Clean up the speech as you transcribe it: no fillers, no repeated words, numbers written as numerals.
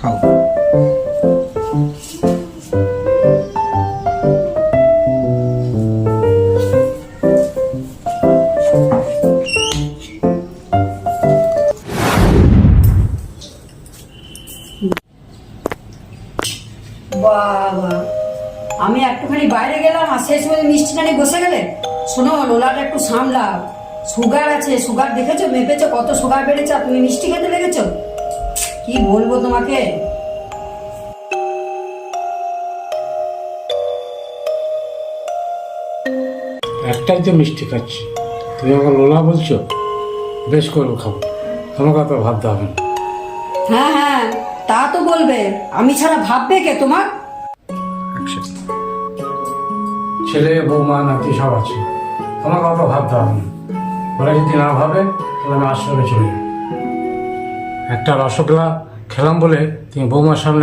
খাও। বাবা, আমি একটুখানি বাইরে গেলাম আর সেই সময় মিষ্টিটা নিয়ে বসে গেলে। শোনো, লোলাটা একটু সামলাও, সুগার আছে। সুগার দেখেছো, মেপেছো কত সুগার বেড়েছে, আর তুমি মিষ্টি খেতে লেগেছো। কি বলবো তোমাকে। একটাই তো মিষ্টি খাচ্ছি, তুমি আমার লোলা বলছো? বেশ করবো, খাবো, তোমাকে অত ভাবতে হবে না। হ্যাঁ হ্যাঁ, তা তো বলবে, আমি ছাড়া ভাববে কে তোমার? Action. ছেলে বৌমা নাতি সব আছে, তোমাকে অত ভাবতে হবে না। ওরা যদি না ভাবে তাহলে আমি আশ্রমে চলে যাবো। একটা রসগোল্লা খেলাম বলে তুমি বৌমার সামনে